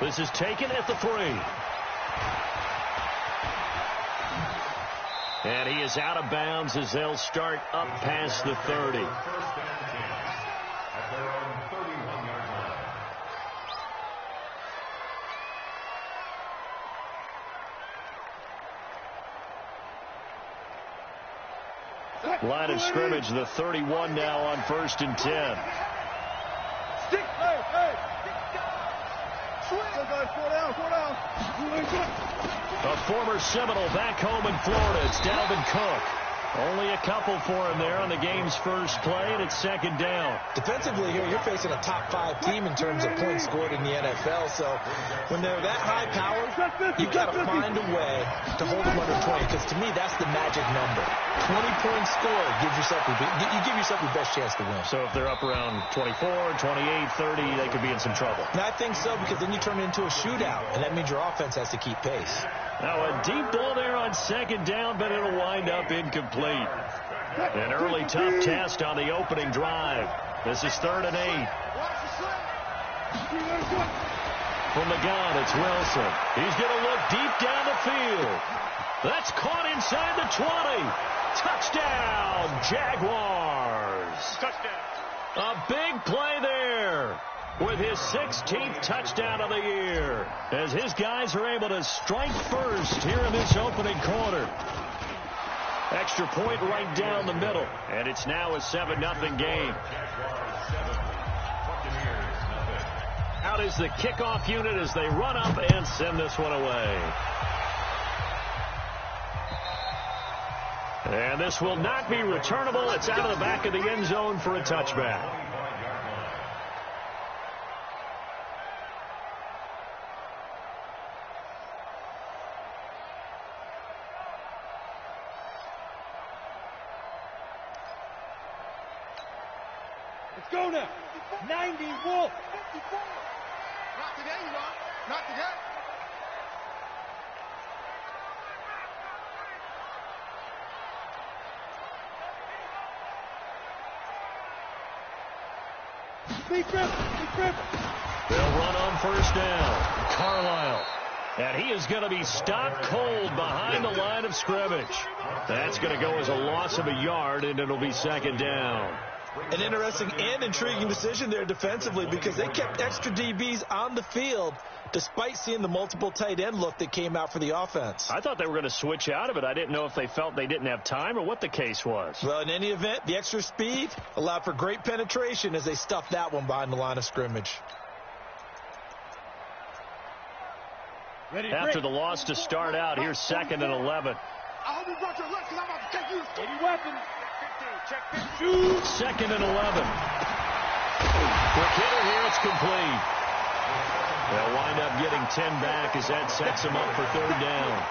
This is taken at the 3. And he is out of bounds as they'll start up past the 30. Line of scrimmage, the 31 now on 1st and 10. A former Seminole back home in Florida. It's Dalvin Cook. Only a couple for him there on the game's first play, and it's 2nd down. Defensively here, you're facing a top 5 team in terms of points scored in the NFL. So when they're that high powered, you've got to find a way to hold them under 20, because to me, that's the magic number. 20 points scored gives yourself you give yourself your best chance to win. So if they're up around 24, 28, 30, they could be in some trouble. And I think so, because then you turn it into a shootout, and that means your offense has to keep pace. Now a deep ball there on 2nd down, but it'll wind up incomplete. An early tough test on the opening drive. This is 3rd and 8. From the gun, it's Wilson. He's going to look deep down the field. That's caught inside the 20. Touchdown, Jaguars. Touchdown. A big play there with his 16th touchdown of the year, as his guys are able to strike first here in this opening quarter. Extra point right down the middle, and it's now a 7-0 game. Out is the kickoff unit as they run up and send this one away. And this will not be returnable. It's out of the back of the end zone for a touchback. Let's go now. 90 Wolf. Not today, you know. Not today. They'll run on 1st down. Carlisle. And he is going to be stopped cold behind the line of scrimmage. That's going to go as a loss of a yard, and it'll be 2nd down. An interesting and intriguing decision there defensively, because they kept extra DBs on the field despite seeing the multiple tight end look that came out for the offense. I thought they were going to switch out of it. I didn't know if they felt they didn't have time or what the case was. Well, in any event, the extra speed allowed for great penetration as they stuffed that one behind the line of scrimmage. After the loss to start out, here's 2nd and 11. I hope you brought your lunch, because I'm about to take you. Any weapons? Check 2nd and 11. Quick hitter here, it's complete. They'll wind up getting 10 back as that sets them up for 3rd down.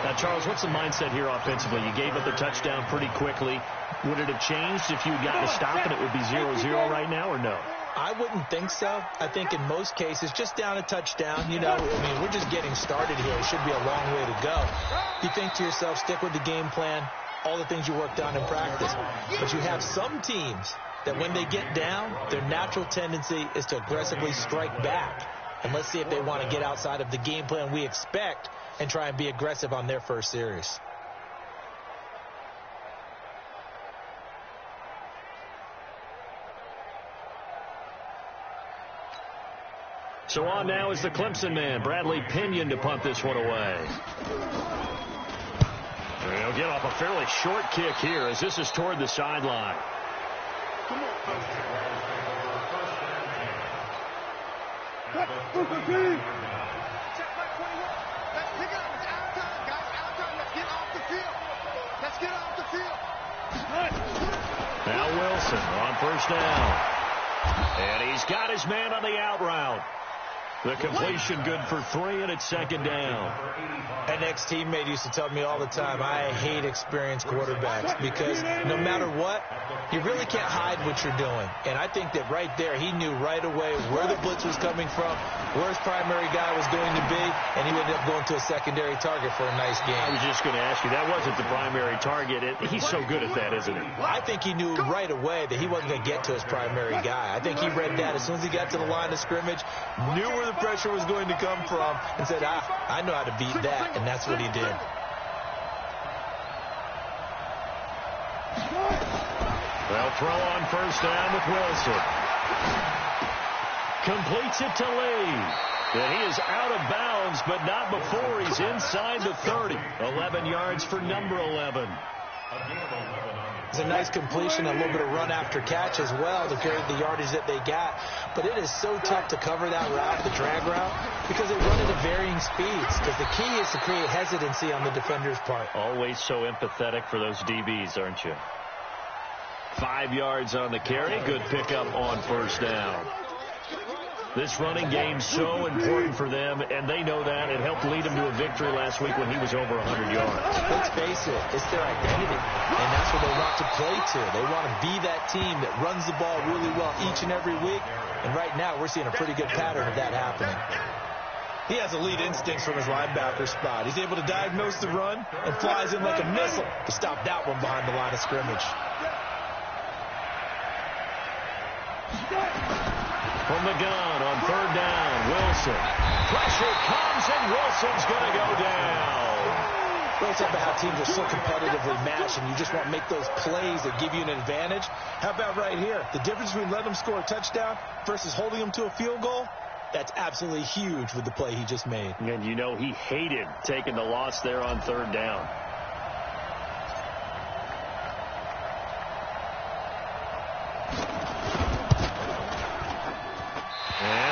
Now, Charles, what's the mindset here offensively? You gave up the touchdown pretty quickly. Would it have changed if you had gotten a stop and it would be 0-0 right now, or no? I wouldn't think so. I think in most cases, just down a touchdown, you know, I mean, we're just getting started here. It should be a long way to go. You think to yourself, stick with the game plan, all the things you worked on in practice. But you have some teams that when they get down, their natural tendency is to aggressively strike back. And let's see if they want to get outside of the game plan we expect and try and be aggressive on their first series. So on now is the Clemson man, Bradley Pinion, to punt this one away. They'll get off a fairly short kick here as this is toward the sideline. Check my 21. Let's pick it up. It's out time, guys. Out time. Let's get off the field. Let's get off the field. Now Wilson on 1st down. And he's got his man on the out route. The completion good for 3, and it's 2nd down. An ex-teammate used to tell me all the time, I hate experienced quarterbacks, because no matter what, you really can't hide what you're doing. And I think that right there, he knew right away where the blitz was coming from, where his primary guy was going to be, and he ended up going to a secondary target for a nice game. I was just going to ask you, that wasn't the primary target. He's so good at that, isn't he? I think he knew right away that he wasn't going to get to his primary guy. I think he read that as soon as he got to the line of scrimmage, knew where the pressure was going to come from and said, I know how to beat that, and that's what he did. They'll throw on first down with Wilson. Completes it to Lee. And he is out of bounds, but not before he's inside the 30. 11 yards for number 11. It's a nice completion, a little bit of run after catch as well to carry the yardage that they got. But it is so tough to cover that route, the drag route, because they run it at varying speeds. Because the key is to create hesitancy on the defender's part. Always so empathetic for those DBs, aren't you? 5 yards on the carry. Good pickup on first down. This running game so important for them, and they know that. It helped lead them to a victory last week when he was over 100 yards. Let's face it, it's their identity, and that's what they want to play to. They want to be that team that runs the ball really well each and every week, and right now we're seeing a pretty good pattern of that happening. He has elite instincts from his linebacker spot. He's able to diagnose the run and flies in like a missile to stop that one behind the line of scrimmage. From the gun on third down, Wilson. Pressure comes, and Wilson's going to go down. Well, it's about how teams are so competitively matched, and you just want to make those plays that give you an advantage. How about right here? The difference between letting them score a touchdown versus holding them to a field goal, that's absolutely huge with the play he just made. And you know he hated taking the loss there on third down.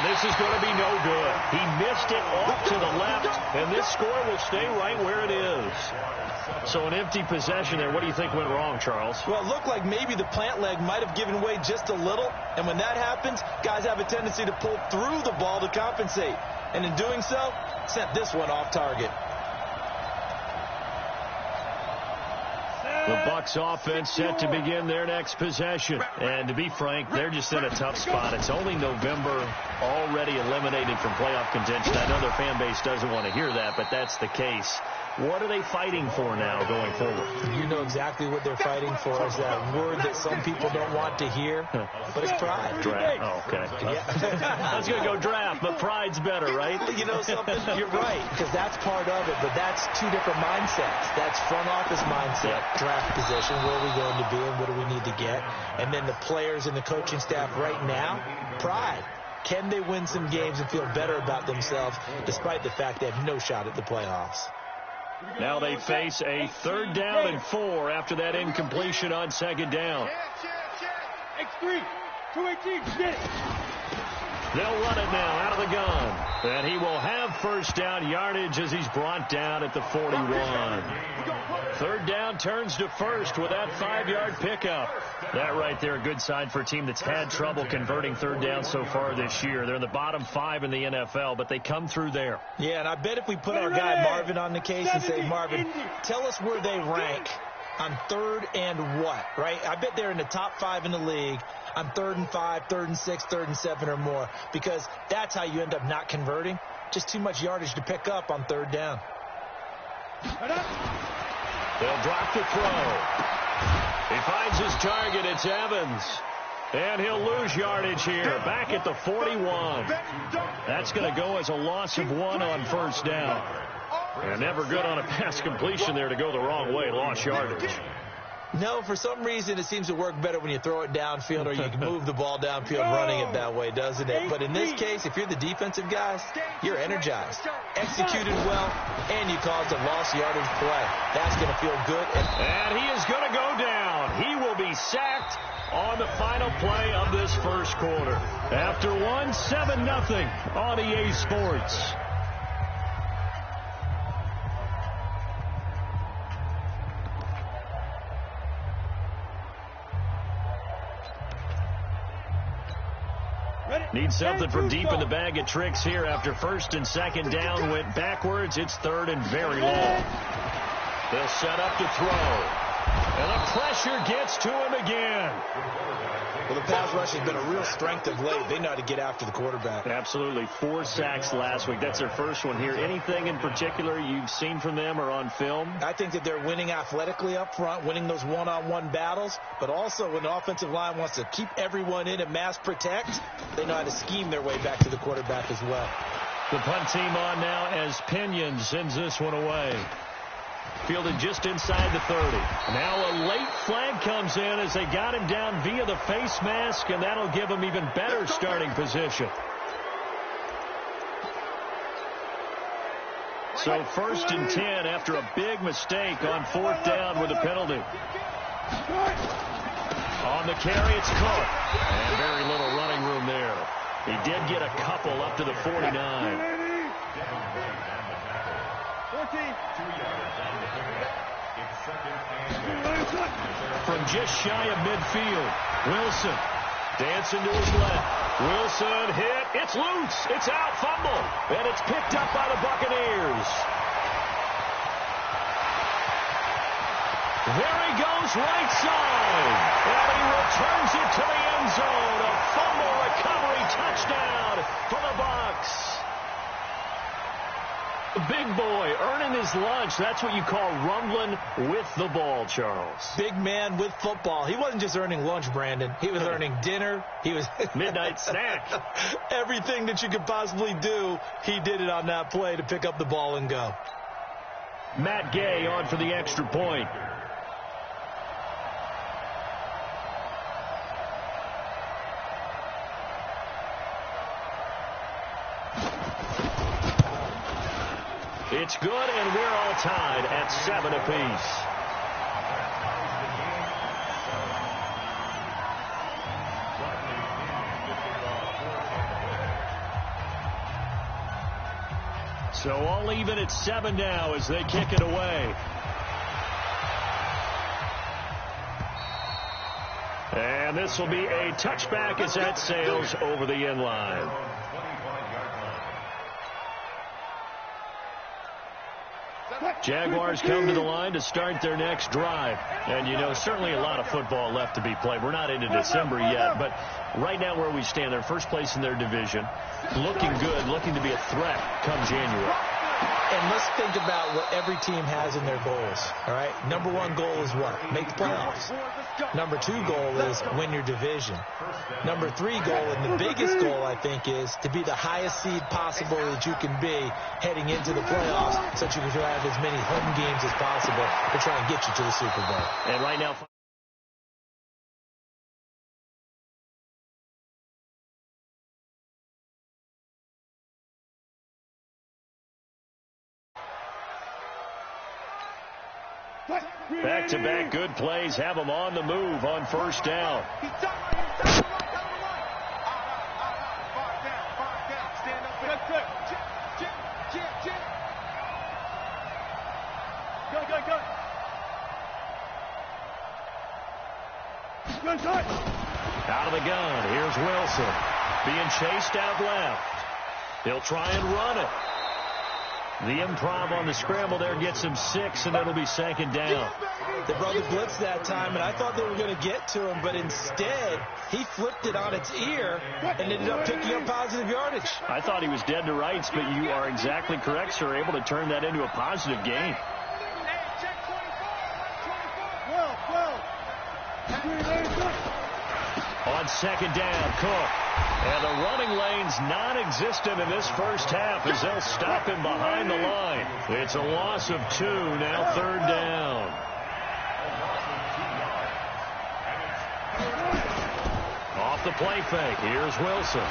This is going to be no good. He missed it off to the left, and this score will stay right where it is. So an empty possession there. What do you think went wrong, Charles? Well, it looked like maybe the plant leg might have given way just a little, and when that happens, guys have a tendency to pull through the ball to compensate, and in doing so, sent this one off target. The Bucs offense set to begin their next possession. And to be frank, they're just in a tough spot. It's only November, already eliminated from playoff contention. I know their fan base doesn't want to hear that, but that's the case. What are they fighting for now going forward? You know exactly what they're fighting for. Is that word that some people don't want to hear, but it's pride. Draft. Oh, okay. Yeah. I was going to go draft, but pride's better, right? You know something? You're right, because that's part of it, but that's two different mindsets. That's front office mindset, draft position, where are we going to be and what do we need to get? And then the players and the coaching staff right now, pride. Can they win some games and feel better about themselves despite the fact they have no shot at the playoffs? Now they face a 3rd down and 4 after that incompletion on 2nd down. X3, 218, get it. They'll run it now out of the gun. And he will have first down yardage as he's brought down at the 41. 3rd down turns to first with that 5-yard pickup. That right there, a good sign for a team that's had trouble converting 3rd down so far this year. They're in the bottom 5 in the NFL, but they come through there. Yeah, and I bet if we put our guy Marvin on the case and say, Marvin, tell us where they rank on 3rd and what, right? I bet they're in the top 5 in the league on 3rd and 5, 3rd and 6, 3rd and 7 or more, because that's how you end up not converting. Just too much yardage to pick up on 3rd down. They'll drop the throw. He finds his target. It's Evans. And he'll lose yardage here. Back at the 41. That's going to go as a loss of 1 on first down. And never good on a pass completion there to go the wrong way. Lost yardage. No, for some reason it seems to work better when you throw it downfield or you can move the ball downfield running it that way, doesn't it? But in this case, if you're the defensive guys, you're energized, executed well, and you caused a lost yardage play. That's going to feel good. And he is going to go down. He will be sacked on the final play of this first quarter. After 1, 7-0 on EA Sports. Need something from deep in the bag of tricks here after 1st and 2nd down went backwards. It's 3rd and very long. They'll set up to throw. And the pressure gets to him again. Well, the pass rush has been a real strength of late. They know how to get after the quarterback. Absolutely. 4 sacks last week. That's their first one here. Anything in particular you've seen from them or on film? I think that they're winning athletically up front, winning those one-on-one battles, but also when the offensive line wants to keep everyone in and mass protect, they know how to scheme their way back to the quarterback as well. The punt team on now as Pinion sends this one away. Fielded just inside the 30. Now a late flag comes in as they got him down via the face mask, and that'll give him even better starting position. So 1st and 10 after a big mistake on 4th down with a penalty. On the carry, it's Cook. And very little running room there. He did get a couple up to the 49. From just shy of midfield, Wilson dancing to his left. Wilson hit. It's loose. It's out. Fumble. And it's picked up by the Buccaneers. There he goes, right side. And he returns it to the end zone. A fumble recovery touchdown for the Bucs. Big boy earning his lunch. That's what you call rumbling with the ball, Charles. Big man with football. He wasn't just earning lunch, Brandon. He was earning dinner. He was midnight snack. Everything that you could possibly do, he did it on that play to pick up the ball and go. Matt Gay on for the extra point. It's good, and we're all tied at 7 apiece. So all even at 7 now as they kick it away. And this will be a touchback as that sails over the end line. Jaguars come to the line to start their next drive. And, you know, certainly a lot of football left to be played. We're not into December yet, but right now where we stand, they're first place in their division. Looking good, looking to be a threat come January. And let's think about what every team has in their goals, all right? Number 1 goal is what? Make the playoffs. Number 2 goal is win your division. Number 3 goal, and the biggest goal, I think, is to be the highest seed possible that you can be heading into the playoffs so that you can have as many home games as possible to try and get you to the Super Bowl. And right now, back-to-back good plays have them on the move on 1st down. Out of the gun, here's Wilson. Being chased out left. He'll try and run it. The improv on the scramble there gets him 6, and it'll be 2nd down. They brought the blitz that time, and I thought they were going to get to him, but instead he flipped it on its ear and ended up picking up positive yardage. I thought he was dead to rights, but you are exactly correct, sir. Able to turn that into a positive gain. On 2nd down, Cook. And the running lane's non-existent in this first half as they'll stop him behind the line. It's a loss of 2, now 3rd down. Off the play fake, here's Wilson.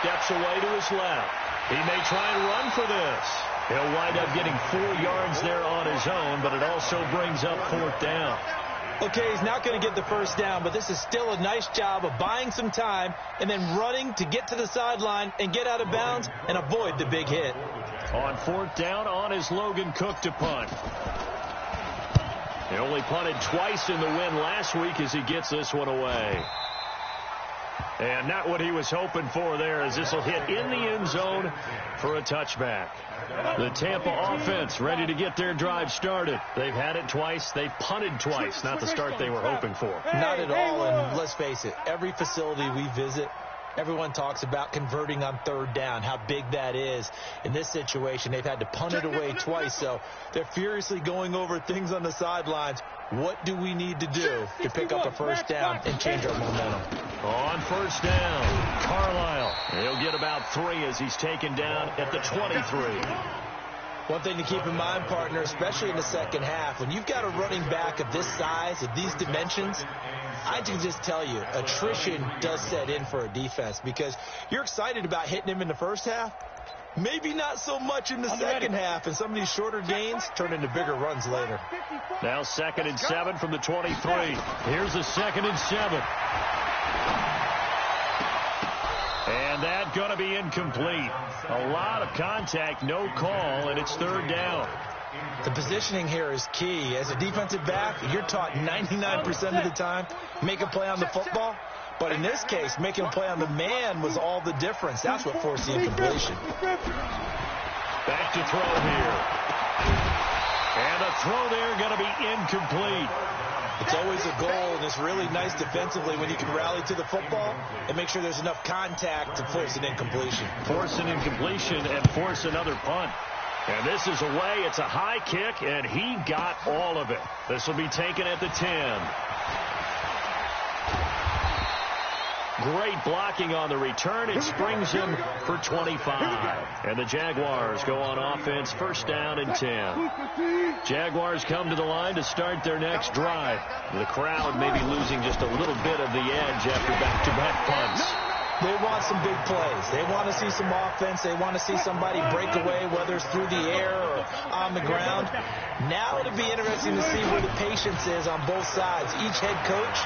Steps away to his left. He may try and run for this. He'll wind up getting 4 yards there on his own, but it also brings up 4th down. Okay, he's not going to get the 1st down, but this is still a nice job of buying some time and then running to get to the sideline and get out of bounds and avoid the big hit. On 4th down, on is Logan Cook to punt. He only punted twice in the win last week as he gets this one away. And not what he was hoping for there, as this will hit in the end zone for a touchback. The Tampa offense ready to get their drive started. They've had it twice. They've punted twice. Not the start they were hoping for. Not at all, and let's face it, every facility we visit, everyone talks about converting on third down, how big that is. In this situation, they've had to punt it away twice, so they're furiously going over things on the sidelines. What do we need to do to pick up a first down and change our momentum? On first down, Carlisle. He'll get about 3 as he's taken down at the 23. One thing to keep in mind, partner, especially in the second half, when you've got a running back of this size, of these dimensions, I can just tell you, attrition does set in for a defense because you're excited about hitting him in the first half. Maybe not so much in the second half, and some of these shorter gains turn into bigger runs later. Now 2nd and 7 from the 23. Here's the 2nd and 7. And that's going to be incomplete. A lot of contact, no call, and it's 3rd down. The positioning here is key. As a defensive back, you're taught 99% of the time, make a play on the football. But in this case, making a play on the man was all the difference. That's what forced the incompletion. Back to throw here. And the throw there going to be incomplete. It's always a goal, and it's really nice defensively when you can rally to the football and make sure there's enough contact to force an incompletion. Force an incompletion and force another punt. And this is away. It's a high kick, and he got all of it. This will be taken at the 10. Great blocking on the return. It springs him for 25. And the Jaguars go on offense, 1st down and 10. Jaguars come to the line to start their next drive. The crowd may be losing just a little bit of the edge after back-to-back punts. They want some big plays. They want to see some offense. They want to see somebody break away, whether it's through the air or on the ground. Now it'll be interesting to see where the patience is on both sides. Each head coach,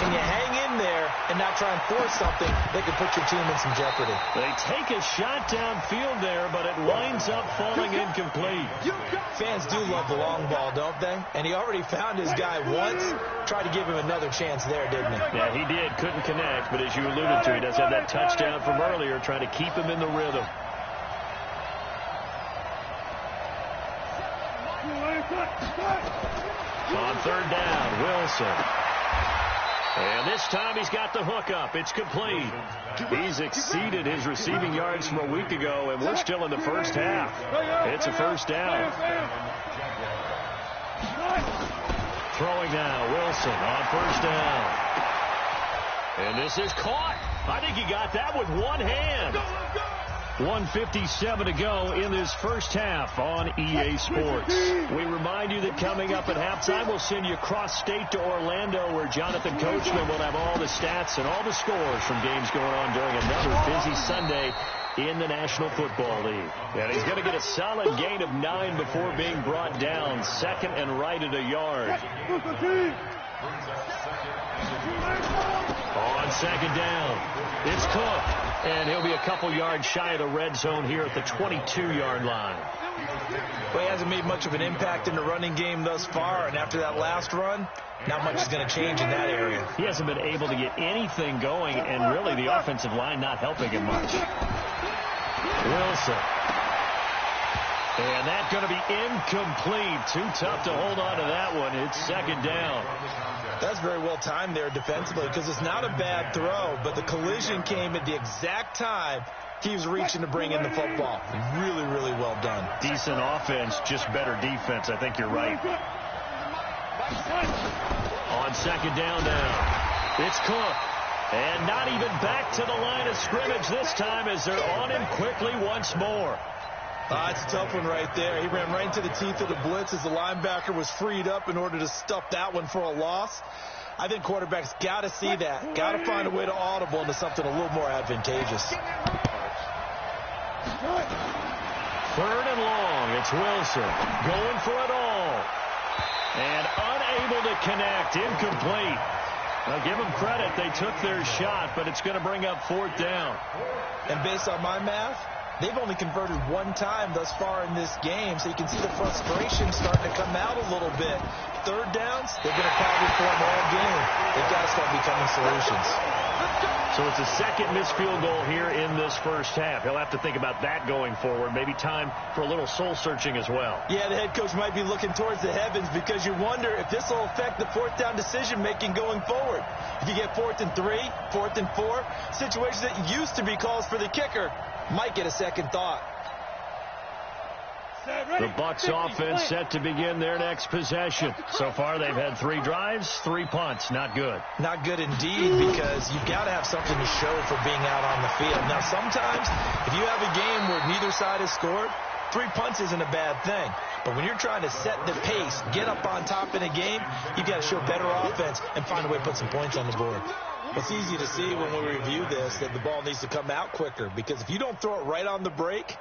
can you hang in there and not try and force something that could put your team in some jeopardy? They take a shot downfield there, but it winds up falling incomplete. Fans do love the long ball, don't they? And he already found his guy once. Tried to give him another chance there, didn't he? Yeah, he did. Couldn't connect, but as you alluded to, he does have that touchdown from earlier, trying to keep him in the rhythm. On 3rd down, Wilson. And this time he's got the hook up. It's complete. He's exceeded his receiving yards from a week ago, and we're still in the first half. It's a 1st down. Throwing now, Wilson on 1st down. And this is caught. I think he got that with one hand. 1:57 to go in this first half on EA Sports. We remind you that coming up at halftime, we'll send you cross-state to Orlando, where Jonathan Coachman will have all the stats and all the scores from games going on during another busy Sunday in the National Football League. And he's going to get a solid gain of 9 before being brought down, 2nd and right at a yard. On 2nd down, it's Cook. And he'll be a couple yards shy of the red zone here at the 22-yard line. Well, he hasn't made much of an impact in the running game thus far, and after that last run, not much is going to change in that area. He hasn't been able to get anything going, and really the offensive line not helping him much. Wilson. And that's going to be incomplete. Too tough to hold on to that one. It's 2nd down. That's very well timed there defensively because it's not a bad throw, but the collision came at the exact time he was reaching to bring in the football. Really, really well done. Decent offense, just better defense. I think you're right. On 2nd down now, it's Cook. And not even back to the line of scrimmage this time as they're on him quickly once more. It's a tough one right there. He ran right into the teeth of the blitz as the linebacker was freed up in order to stuff that one for a loss. I think quarterbacks got to see that. Got to find a way to audible into something a little more advantageous. 3rd and long. It's Wilson going for it all. And unable to connect. Incomplete. Now give them credit. They took their shot, but it's going to bring up 4th down. And based on my math, they've only converted one time thus far in this game, so you can see the frustration starting to come out a little bit. 3rd downs, they're going to probably form all game. They've got to start becoming solutions. So it's a second missed field goal here in this first half. He'll have to think about that going forward. Maybe time for a little soul-searching as well. Yeah, the head coach might be looking towards the heavens because you wonder if this will affect the fourth down decision-making going forward. If you get 4th and 3, 4th and 4, situations that used to be calls for the kicker might get a second thought. The Bucs offense set to begin their next possession. So far, they've had 3 drives, 3 punts. Not good. Not good indeed, because you've got to have something to show for being out on the field. Now, sometimes, if you have a game where neither side has scored, 3 punts isn't a bad thing. But when you're trying to set the pace, get up on top in a game, you've got to show better offense and find a way to put some points on the board. It's easy to see when we review this that the ball needs to come out quicker, because if you don't throw it right on the break,